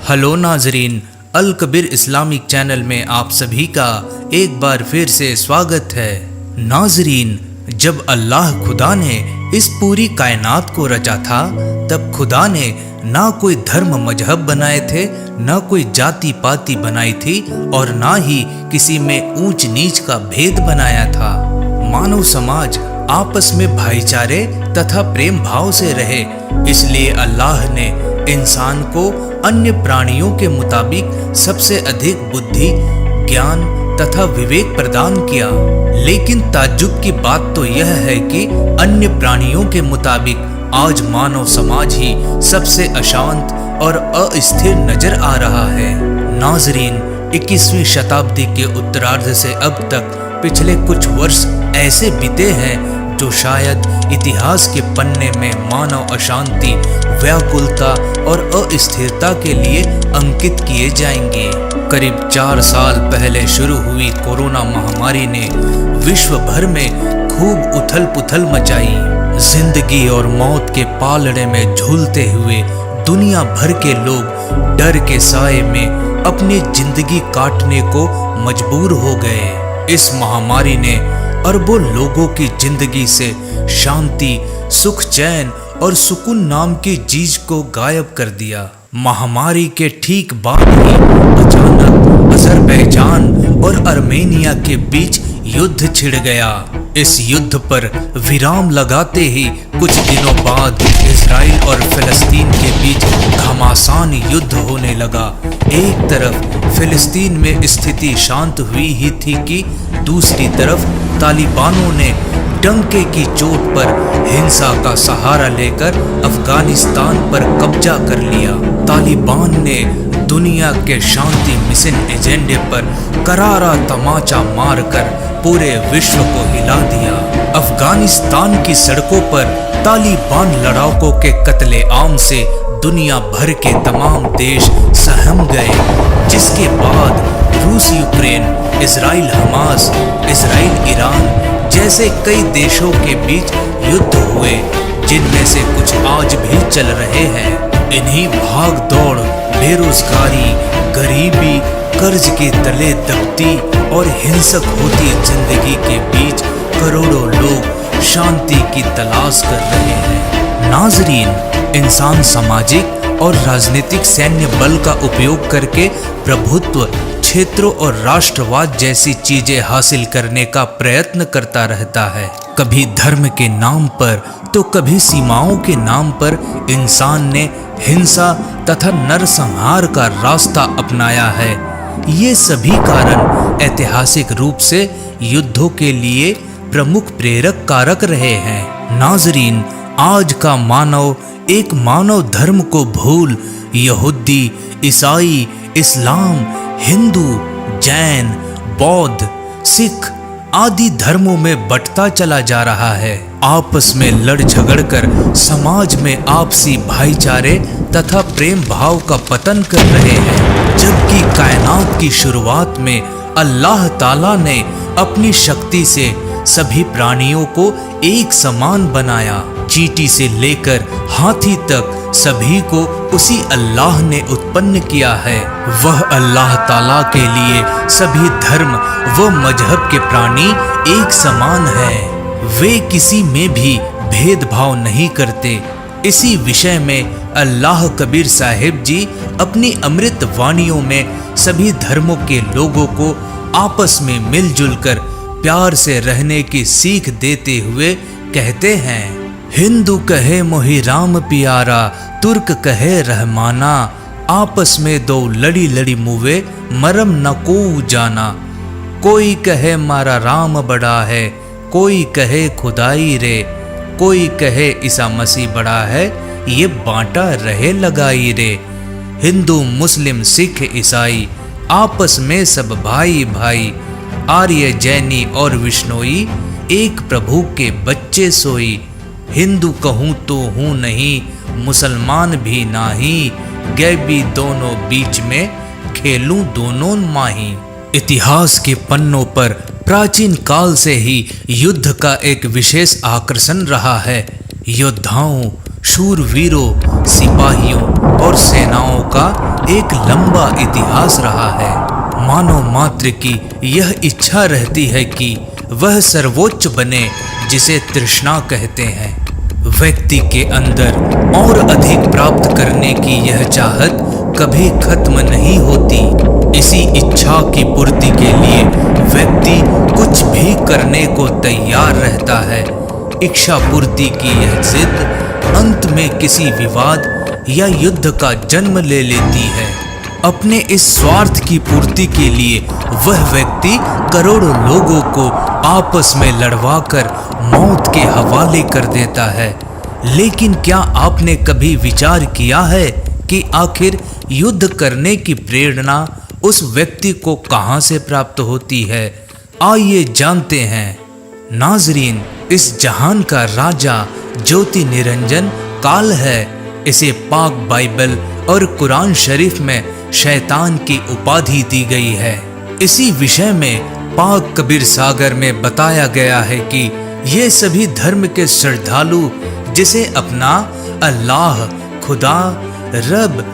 Hello नाजरीन, अल Kabir Islamic channel में आप सभी का एक बार फिर से स्वागत है। नाजरीन, जब अल्लाह खुदा ने इस पूरी कायनात को रचा था तब खुदा ने ना कोई धर्म मजहब बनाए थे, ना कोई जाति पाति बनाई थी और ना ही किसी में ऊंच नीच का भेद बनाया था। मानव समाज आपस में भाईचारे तथा प्रेम भाव से रहे, इसलिए अल्लाह ने इंसान को अन्य प्राणियों के मुताबिक सबसे अधिक बुद्धि, ज्ञान तथा विवेक प्रदान किया। लेकिन ताज्जुब की बात तो यह है कि अन्य प्राणियों के मुताबिक आज मानव समाज ही सबसे अशांत और अस्थिर नजर आ रहा है। नाजरीन, 21वीं शताब्दी के उत्तरार्ध से अब तक पिछले कुछ वर्ष ऐसे बीते हैं जो शायद इतिहास के पन्ने में मानव अशांति, व्याकुलता और अस्थिरता के लिए अंकित किए जाएंगे। करीब 4 साल पहले शुरू हुई कोरोना महामारी ने विश्व भर में खूब उथल पुथल मचाई। जिंदगी और मौत के पालड़े में झूलते हुए दुनिया भर के लोग डर के साए में अपनी जिंदगी काटने को मजबूर हो गए। इस महामारी ने अरबों लोगों की जिंदगी से शांति, सुख, चैन और सुकून नाम की चीज को गायब कर दिया। महामारी के ठीक बाद ही अचानक अजरबैजान और अर्मेनिया के बीच युद्ध छिड़ गया। इस युद्ध पर विराम लगाते ही कुछ दिनों बाद इजराइल और फिलिस्तीन के बीच घमासान युद्ध होने लगा। एक तरफ फिलिस्तीन में स्थिति शांत हुई ही थी कि दूसरी तरफ तालिबानों ने डंके की चोट पर हिंसा का सहारा लेकर अफगानिस्तान पर कब्जा कर लिया। तालिबान ने दुनिया के शांति मिशन एजेंडे पर करारा तमाचा मारकर पूरे विश्व को हिला दिया। अफगानिस्तान की सड़कों पर तालिबान लड़ाकों के कत्लेआम से दुनिया भर के तमाम देश सहम गए, जिसके बाद रूस Ukraine, Israel Hamas, Israel Iran जैसे कई देशों के बीच युद्ध हुए, जिनमें से कुछ आज भी चल रहे हैं। इन्हीं भाग दौड़, बेरोजगारी, गरीबी, कर्ज के तले दबती और हिंसक होती जिंदगी के बीच करोड़ों लोग शांति की तलाश कर रहे हैं। नाजरीन, इंसान सामाजिक और राजनीतिक सैन्य बल का उपयोग करके प्रभुत्व, क्षेत्रों और राष्ट्रवाद जैसी चीजें हासिल करने का प्रयत्न करता रहता है। कभी धर्म के नाम पर तो कभी सीमाओं के नाम पर इंसान ने हिंसा तथा नरसंहार का रास्ता अपनाया है। ये सभी कारण ऐतिहासिक रूप से युद्धों के लिए प्रमुख प्रेरक कारक रहे हैं। नाजरीन, आज का मानव एक मानव धर्म को भूल यहूदी, ईसाई, इस्लाम, हिंदू, जैन, बौद्ध, सिख आदि धर्मों में बंटता चला जा रहा है। आपस में लड़ झगड़ कर समाज में आपसी भाईचारे तथा प्रेम भाव का पतन कर रहे हैं, जबकि कायनात की शुरुआत में अल्लाह ताला ने अपनी शक्ति से सभी प्राणियों को एक समान बनाया। चींटी से लेकर हाथी तक सभी को उसी अल्लाह ने उत्पन्न किया है। वह अल्लाह ताला के लिए सभी धर्म व मजहब के प्राणी एक समान हैं। वे किसी में भी भेदभाव नहीं करते। इसी विषय में अल्लाह कबीर साहिब जी अपनी अमृत वाणियों में सभी धर्मों के लोगों को आपस में मिलजुल कर प्यार से रहने की सीख देते हुए कहते हैं, हिंदू कहे मोहि राम प्यारा, तुर्क कहे रहमाना, आपस में दो लड़ी लड़ी मुवे, मरम न को जाना। कोई कहे मारा राम बड़ा है, कोई कहे खुदाई रे, कोई कहे ईसा मसीह बड़ा है, ये बांटा रहे लगाई रे। हिंदू, मुस्लिम, सिख, ईसाई आपस में सब भाई भाई, आर्य, जैनी और विष्णोई एक प्रभु के बच्चे सोई। हिंदू कहूँ तो हूँ नहीं, मुसलमान भी नाही, गैबी दोनों बीच में खेलूं दोनों माही। इतिहास के पन्नों पर प्राचीन काल से ही युद्ध का एक विशेष आकर्षण रहा है। योद्धाओं, शूरवीरों, सिपाहियों और सेनाओं का एक लंबा इतिहास रहा है। मानव मात्र की यह इच्छा रहती है कि वह सर्वोच्च बने, जिसे तृष्णा कहते हैं। व्यक्ति के अंदर और अधिक प्राप्त करने की यह चाहत कभी खत्म नहीं होती। इसी इच्छा की पूर्ति के लिए व्यक्ति कुछ भी करने को तैयार रहता है। इच्छा पूर्ति की यह जिद अंत में किसी विवाद या युद्ध का जन्म ले लेती है। अपने इस स्वार्थ की पूर्ति के लिए वह व्यक्ति करोड़ों लोगों को आपस में लड़वाकर मौत के हवाले कर देता है। लेकिन क्या आपने कभी विचार किया है कि आखिर युद्ध करने की प्रेरणा उस व्यक्ति को कहां से प्राप्त होती है? आइए जानते हैं। नाजरीन, इस जहान का राजा ज्योति निरंजन काल है। इसे पाक बाइबल और कुरान शरीफ में शैतान की उपाधि दी गई है। इसी विषय में पाक कबीर सागर में बताया गया है कि ये सभी धर्म के श्रद्धालु जिसे अपना अल्लाह, खुदा, रब,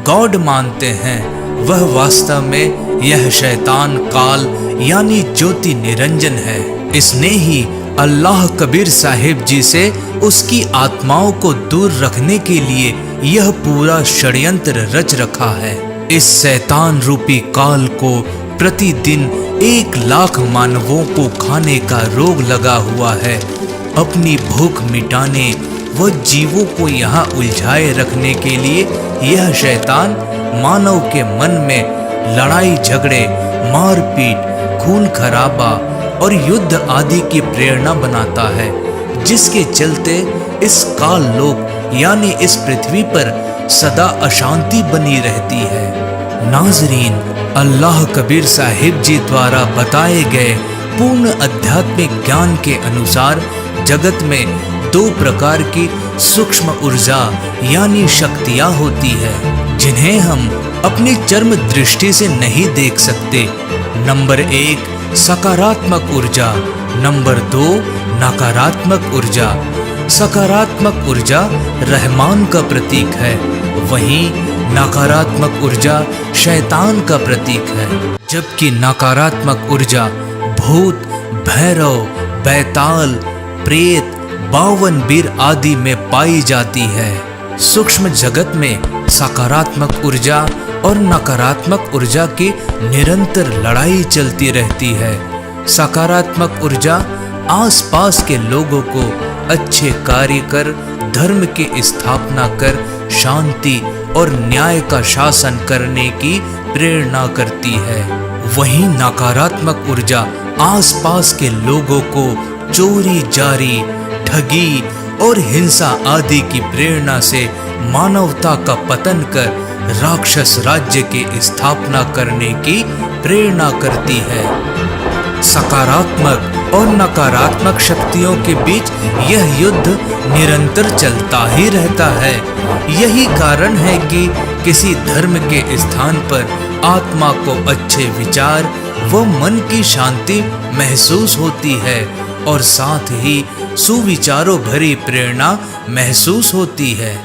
गॉड मानते हैं, वह वास्तव में यह शैतान काल यानी ज्योति निरंजन है। इसने ही अल्लाह कबीर साहिब जी से उसकी आत्माओं को दूर रखने के लिए यह पूरा षड्यंत्र रच रखा है। इस शैतान रूपी काल को प्रतिदिन 1 लाख मानवों को खाने का रोग लगा हुआ है। अपनी भूख मिटाने व जीवों को यहाँ उलझाए रखने के लिए यह शैतान मानव के मन में लड़ाई झगड़े, मारपीट, खून खराबा और युद्ध आदि की प्रेरणा बनाता है, जिसके चलते इस काल लोक यानी इस पृथ्वी पर सदा अशांति बनी रहती है। नाजरीन, अल्लाह कबीर साहिब जी द्वारा बताए गए पूर्ण आध्यात्मिक ज्ञान के अनुसार जगत में 2 प्रकार की सूक्ष्म ऊर्जा यानी शक्तियां होती है, जिन्हें हम अपनी चर्म दृष्टि से नहीं देख सकते। नंबर 1 सकारात्मक ऊर्जा, नंबर 2 नकारात्मक ऊर्जा। सकारात्मक ऊर्जा रहमान का प्रतीक है, वहीं नकारात्मक ऊर्जा शैतान का प्रतीक है। जबकि नकारात्मक ऊर्जा भूत, भैरव, बैताल, प्रेत, 52 वीर आदि में पाई जाती है। सूक्ष्म जगत में सकारात्मक ऊर्जा और नकारात्मक ऊर्जा की निरंतर लड़ाई चलती रहती है। सकारात्मक ऊर्जा आसपास के लोगों को अच्छे कार्य कर, धर्म की स्थापना कर, शांति और न्याय का शासन करने की प्रेरणा करती है। वहीं नकारात्मक ऊर्जा आसपास के लोगों को चोरी जारी, ठगी और हिंसा आदि की प्रेरणा से मानवता का पतन कर राक्षस राज्य की स्थापना करने की प्रेरणा करती है। सकारात्मक और नकारात्मक शक्तियों के बीच यह युद्ध निरंतर चलता ही रहता है। यही कारण है कि किसी धर्म के स्थान पर आत्मा को अच्छे विचार व मन की शांति महसूस होती है और साथ ही सुविचारों भरी प्रेरणा महसूस होती है।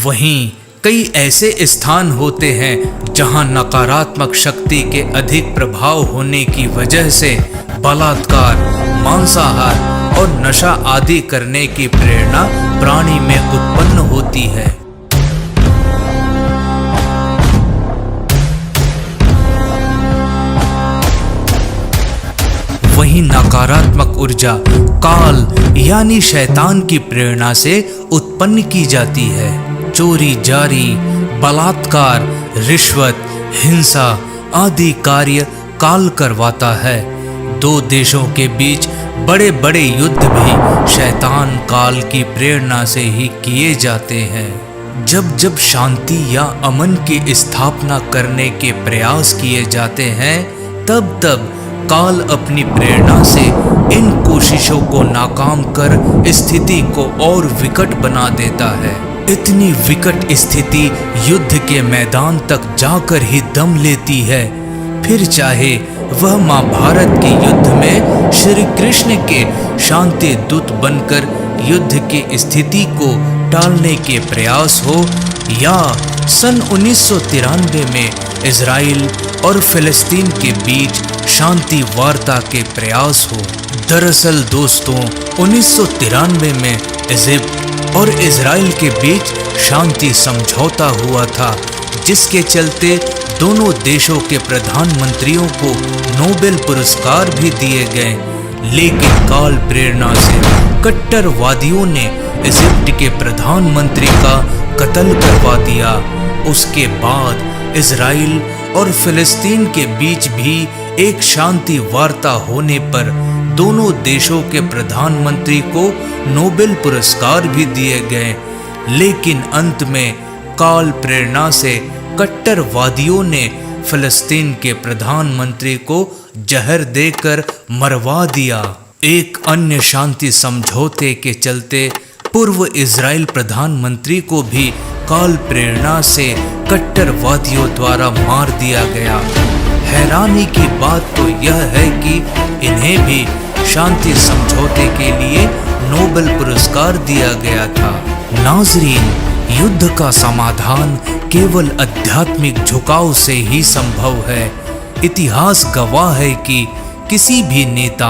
वहीं कई ऐसे स्थान होते हैं जहां नकारात्मक शक्ति के अधिक प्रभाव होने की वजह से बलात्कार, मांसाहार और नशा आदि करने की प्रेरणा प्राणी में उत्पन्न होती है। वहीं नकारात्मक ऊर्जा काल यानी शैतान की प्रेरणा से उत्पन्न की जाती है। चोरी जारी, बलात्कार, रिश्वत, हिंसा आदि कार्य काल करवाता है। 2 देशों के बीच बड़े बड़े युद्ध भी शैतान काल की प्रेरणा से ही किए जाते हैं। जब जब शांति या अमन की स्थापना करने के प्रयास किए जाते हैं, तब तब काल अपनी प्रेरणा से इन कोशिशों को नाकाम कर स्थिति को और विकट बना देता है। इतनी विकट स्थिति युद्ध के मैदान तक जाकर ही दम लेती है। फिर चाहे वह महाभारत के युद्ध में श्री कृष्ण के शांति दूत बनकर युद्ध की स्थिति को टालने के प्रयास हो या सन 1993 में इजराइल और फिलिस्तीन के बीच शांति वार्ता के प्रयास हो। दरअसल दोस्तों, 1993 में इजिप्ट और इजराइल के बीच शांति समझौता हुआ था, जिसके चलते दोनों देशों के प्रधानमंत्रियों को नोबेल पुरस्कार भी दिए गए। लेकिन काल प्रेरणा से कट्टरवादियों ने इजिप्ट के प्रधानमंत्री का कत्ल करवा दिया। उसके बाद इजराइल और फिलिस्तीन के बीच भी एक शांति वार्ता होने पर दोनों देशों के प्रधानमंत्री को नोबेल पुरस्कार भी दिए गए। लेकिन अंत में काल प्रेरणा से कट्टरवादियों ने फिलिस्तीन के प्रधानमंत्री को जहर देकर मरवा दिया। एक अन्य शांति समझौते के चलते पूर्व इजराइल प्रधानमंत्री को भी काल प्रेरणा से कट्टरवादियों द्वारा मार दिया गया। हैरानी की बात तो यह है कि इन्हें भी शांति समझौते के लिए नोबेल पुरस्कार दिया गया था। नाजरीन, युद्ध का समाधान केवल आध्यात्मिक झुकाव से ही संभव है। इतिहास गवाह है कि किसी भी नेता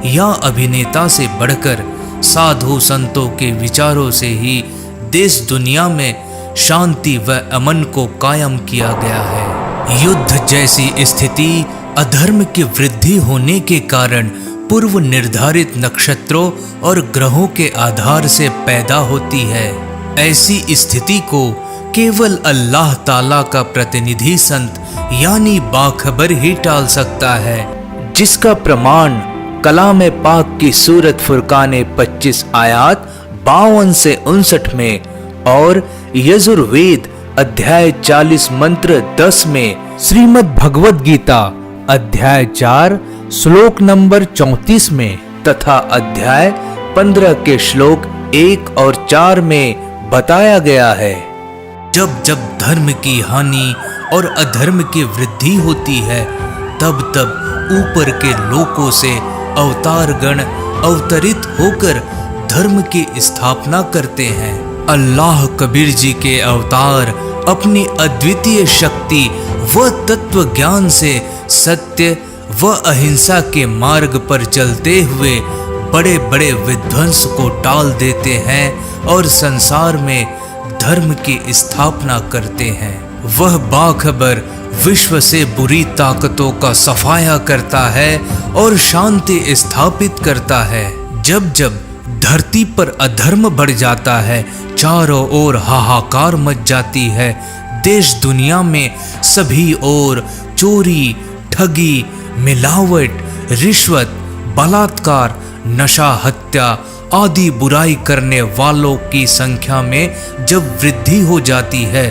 या अभिनेता से बढ़कर साधु संतों के विचारों से ही देश दुनिया में शांति व अमन को कायम किया गया है। युद्ध जैसी स्थिति अधर्म की वृद्धि होने के कारण पूर्व निर्धारित नक्षत्रों और ग्रहों के आधार से पैदा होती है। ऐसी स्थिति को केवल अल्लाह ताला का प्रतिनिधि संत यानी बाखबर ही टाल सकता है, जिसका प्रमाण कलाम पाक की सूरत फुरकान 25 आयात 52 से 59 में और यजुर्वेद अध्याय 40 मंत्र 10 में, श्रीमद् भगवद गीता अध्याय 4 श्लोक नंबर 34 में तथा अध्याय 15 के श्लोक 1 और 4 में बताया गया है। जब जब धर्म की हानि और अधर्म की वृद्धि होती है, तब तब ऊपर के लोकों से अवतार गण अवतरित होकर धर्म की स्थापना करते हैं। अल्लाह कबीर जी के अवतार अपनी अद्वितीय शक्ति व तत्व ज्ञान से सत्य व अहिंसा के मार्ग पर चलते हुए बड़े बड़े विध्वंस को टाल देते हैं और संसार में धर्म की स्थापना करते हैं। वह बाखबर विश्व से बुरी ताकतों का सफाया करता है और शांति स्थापित करता है। जब जब धरती पर अधर्म बढ़ जाता है, चारों ओर हाहाकार मच जाती है। देश दुनिया में सभी ओर चोरी, ठगी, मिलावट, रिश्वत, बलात्कार, नशा, हत्या आदि बुराई करने वालों की संख्या में जब वृद्धि हो जाती है,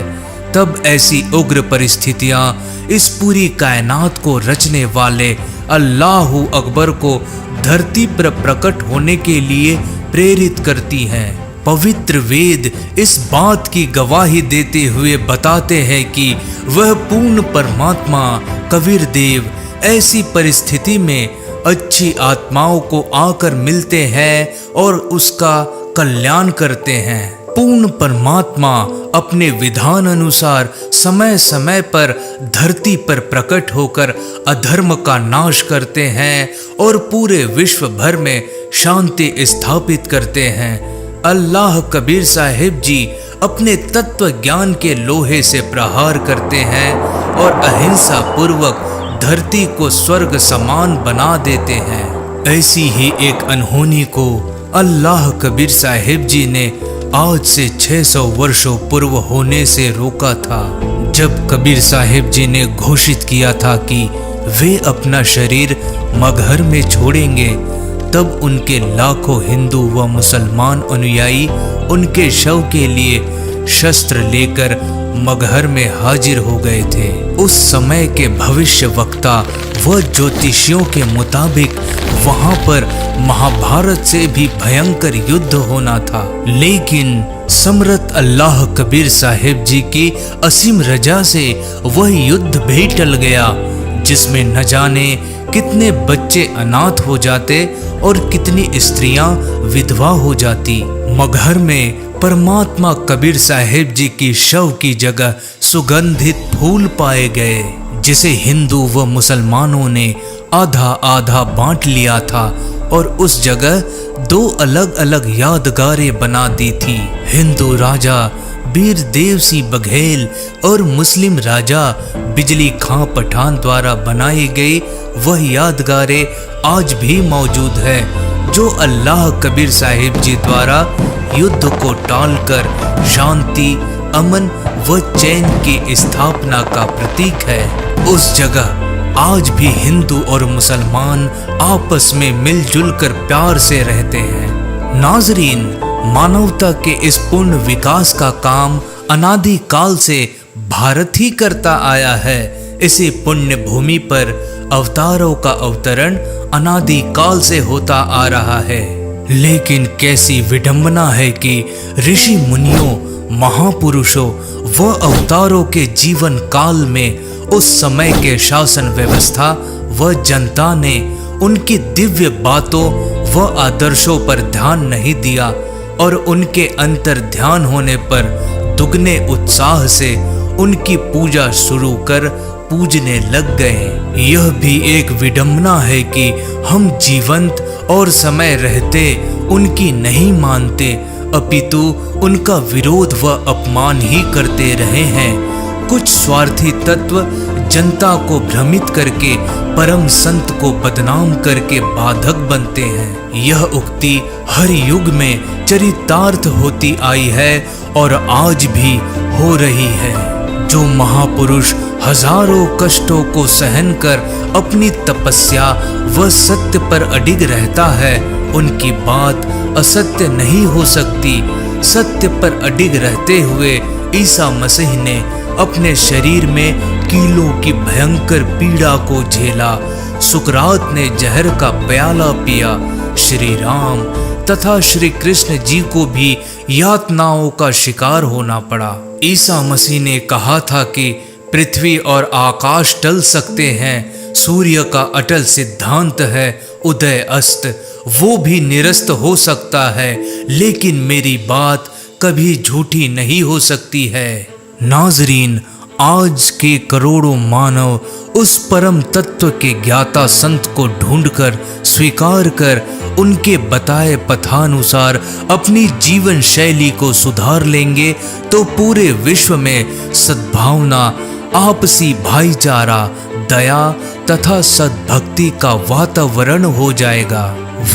तब ऐसी उग्र परिस्थितियां इस पूरी कायनात को रचने वाले अल्लाहु अकबर को धरती पर प्रकट होने के लिए प्रेरित करती हैं। पवित्र वेद इस बात की गवाही देते हुए बताते हैं कि वह पूर्ण परमात्मा कबीर देव ऐसी परिस्थिति में अच्छी आत्माओं को आकर मिलते हैं और उसका कल्याण करते हैं। पूर्ण परमात्मा अपने विधान अनुसार समय समय पर धरती पर प्रकट होकर अधर्म का नाश करते हैं और पूरे विश्व भर में शांति स्थापित करते हैं। अल्लाह कबीर साहिब जी अपने तत्व ज्ञान के लोहे से प्रहार करते हैं और अहिंसा पूर्वक धरती को स्वर्ग समान बना देते हैं। ऐसी ही एक अनहोनी को अल्लाह कबीर साहिब जी ने आज से 600 वर्षों पूर्व होने से रोका था, जब कबीर साहिब जी ने घोषित किया था कि वे अपना शरीर मगहर में छोड़ेंगे। तब उनके लाखों हिंदू व मुसलमान अनुयायी उनके शव के लिए शस्त्र लेकर मगहर में हाजिर हो गए थे। उस समय के भविष्य वक्ता व ज्योतिषियों के मुताबिक वहां पर महाभारत से भी भयंकर युद्ध होना था, लेकिन समर्थ अल्लाह कबीर साहिब जी की असीम रजा से वह युद्ध भी टल गया, जिसमें न जाने कितने बच्चे अनाथ हो जाते और कितनी स्त्रियां विधवा हो जाती। मगहर में परमात्मा कबीर साहिब जी की शव की जगह सुगंधित फूल पाए गए, जिसे हिंदू व मुसलमानों ने आधा आधा बांट लिया था और उस जगह 2 अलग अलग यादगारें बना दी थी। हिंदू राजा बीर देव सिंह बघेल और मुस्लिम राजा बिजली खां पठान द्वारा बनाई गई वह यादगारें आज भी मौजूद है, जो अल्लाह कबीर साहिब जी द्वारा युद्ध को टालकर शांति, अमन व चैन की स्थापना का प्रतीक है। उस जगह आज भी हिंदू और मुसलमान आपस में मिलजुल कर प्यार से रहते हैं। नाजरीन, मानवता के इस पूर्ण विकास का काम अनादि काल से भारत ही करता आया है। इसी पुण्य भूमि पर अवतारों का अवतरण अनादि काल से होता आ रहा है। लेकिन कैसी विडंबना है कि ऋषि मुनियों, महापुरुषों व अवतारों के जीवन काल में उस समय के शासन व्यवस्था व जनता ने उनकी दिव्य बातों व आदर्शों पर ध्यान नहीं दिया और उनके अंतर ध्यान होने पर दुगने उत्साह से उनकी पूजा शुरू कर पूजने लग गए। यह भी एक विडंबना है कि हम जीवंत और समय रहते उनकी नहीं मानते, अपितु उनका विरोध व अपमान ही करते रहे हैं। कुछ स्वार्थी तत्व जनता को भ्रमित करके परम संत को बदनाम करके बाधक बनते हैं। यह उक्ति हर युग में चरितार्थ होती आई है और आज भी हो रही है। जो महापुरुष हजारों कष्टों को सहन कर अपनी तपस्या व सत्य पर अडिग रहता है, उनकी बात असत्य नहीं हो सकती। सत्य पर अडिग रहते हुए ईसा मसीह ने अपने शरीर में कीलों की भयंकर पीड़ा को झेला। सुकरात ने जहर का प्याला पिया। श्री राम तथा श्री कृष्ण जी को भी यातनाओं का शिकार होना पड़ा। ईसा मसीह ने कहा था कि पृथ्वी और आकाश टल सकते हैं, सूर्य का अटल सिद्धांत है उदय अस्त, वो भी निरस्त हो सकता है, लेकिन मेरी बात कभी झूठी नहीं हो सकती है। नाजरीन, आज के करोड़ों मानव उस परम तत्व के ज्ञाता संत को ढूंढकर स्वीकार कर उनके बताए पथानुसार अपनी जीवन शैली को सुधार लेंगे तो पूरे विश्व में सद्भावना, आपसी भाईचारा, दया तथा सद्भक्ति का वातावरण हो जाएगा।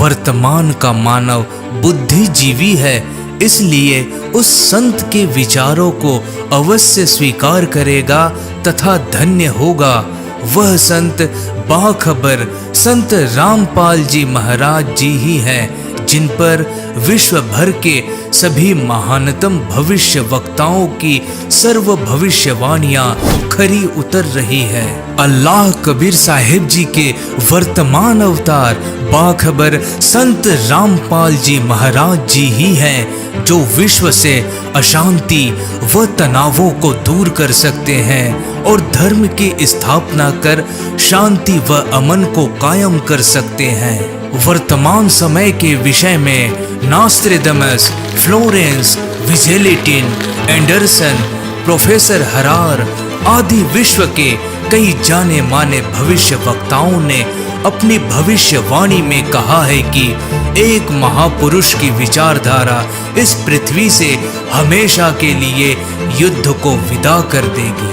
वर्तमान का मानव बुद्धिजीवी है, इसलिए उस संत के विचारों को अवश्य स्वीकार करेगा तथा धन्य होगा। वह संत बाखबर संत रामपाल जी महाराज जी ही हैं, जिन पर विश्व भर के सभी महानतम भविष्य वक्ताओं की सर्व भविष्यवाणियां खरी उतर रही है। अल्लाह कबीर साहिब जी के वर्तमान अवतार बाखबर संत रामपाल जी महाराज जी ही हैं, जो विश्व से अशांति व तनावों को दूर कर सकते हैं और धर्म की स्थापना कर शांति व अमन को कायम कर सकते हैं। वर्तमान समय के विषय में नास्ट्रेडमस, फ्लोरेंस, विजेलेटिन, एंडरसन, प्रोफेसर हरार आदि विश्व के कई जाने माने भविष्य वक्ताओं ने अपनी भविष्यवाणी में कहा है कि एक महापुरुष की विचारधारा इस पृथ्वी से हमेशा के लिए युद्ध को विदा कर देगी।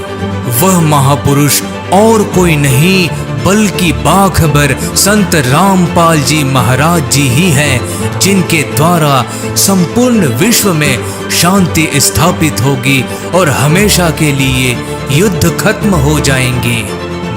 वह महापुरुष और कोई नहीं बल्कि बाखबर संत रामपाल जी महाराज जी ही हैं, जिनके द्वारा संपूर्ण विश्व में शांति स्थापित होगी और हमेशा के लिए युद्ध खत्म हो जाएंगे।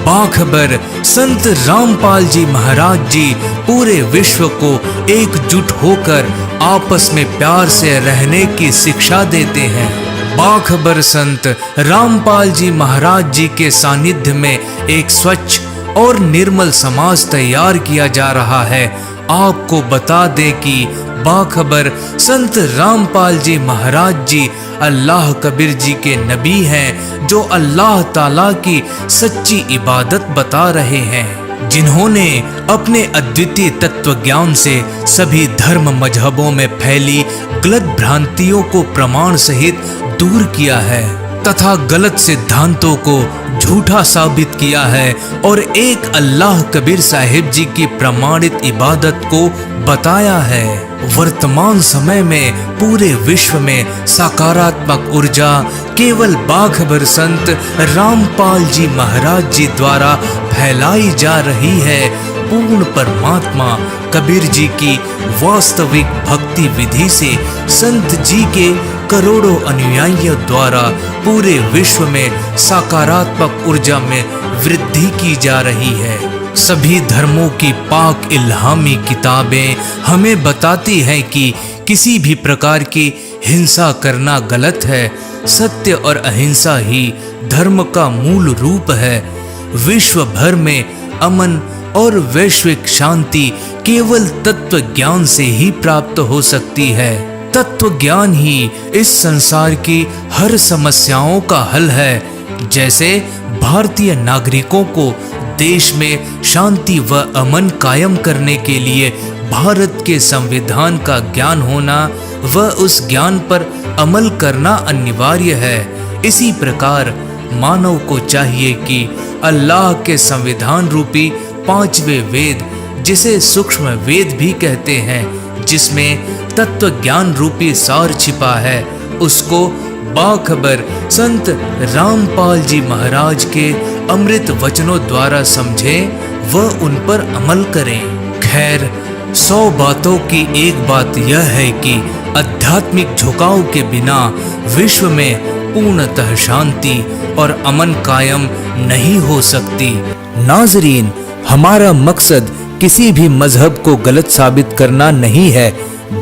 बाखबर संत रामपाल जी महाराज जी पूरे विश्व को एकजुट होकर आपस में प्यार से रहने की शिक्षा देते हैं। बाखबर संत रामपाल जी महाराज जी के सानिध्य में एक स्वच्छ और निर्मल समाज तैयार किया जा रहा है। आपको बता दें कि बाखबर संत रामपाल जी महाराज जी अल्लाह कबीर जी के नबी हैं, जो अल्लाह ताला की सच्ची इबादत बता रहे हैं। जिन्होंने अपने अद्वितीय तत्व ज्ञान से सभी धर्म मजहबों में फैली गलत भ्रांतियों को प्रमाण सहित दूर किया है तथा गलत सिद्धांतों को झूठा साबित किया है और एक अल्लाह कबीर साहिब जी की प्रमाणित इबादत को बताया है। वर्तमान समय में पूरे विश्व में सकारात्मक ऊर्जा केवल बाखबर संत रामपाल जी महाराज जी द्वारा फैलाई जा रही है। पूर्ण परमात्मा कबीर जी की वास्तविक भक्ति विधि से संत जी के करोड़ों अनुयायियों द्वारा पूरे विश्व में सकारात्मक ऊर्जा में वृद्धि की जा रही है। सभी धर्मों की पाक इल्हामी किताबें हमें बताती हैं कि किसी भी प्रकार की हिंसा करना गलत है। सत्य और अहिंसा ही धर्म का मूल रूप है। विश्व भर में अमन और वैश्विक शांति केवल तत्व ज्ञान से ही प्राप्त हो सकती है। तत्व ज्ञान ही इस संसार की हर समस्याओं का हल है। जैसे भारतीय नागरिकों को देश में शांति व अमन कायम करने के लिए भारत के संविधान का ज्ञान होना व उस ज्ञान पर अमल करना अनिवार्य है, इसी प्रकार मानव को चाहिए कि अल्लाह के संविधान रूपी पांचवें वेद, जिसे सूक्ष्म वेद भी कहते हैं, जिसमें तत्व ज्ञान रूपी सार छिपा है, उसको बाखबर संत रामपाल जी महाराज के अमृत वचनों द्वारा समझें व उन पर अमल करें। खैर, 100 बातों की एक बात यह है कि आध्यात्मिक झुकाव के बिना विश्व में पूर्णतः शांति और अमन कायम नहीं हो सकती। नाज़रीन, हमारा मकसद किसी भी मजहब को गलत साबित करना नहीं है,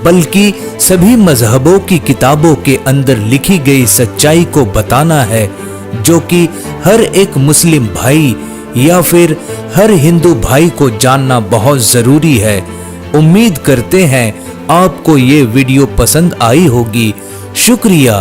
बल्कि सभी मजहबों की किताबों के अंदर लिखी गई सच्चाई को बताना है, जो कि हर एक मुस्लिम भाई या फिर हर हिंदू भाई को जानना बहुत जरूरी है। उम्मीद करते हैं आपको ये वीडियो पसंद आई होगी। शुक्रिया।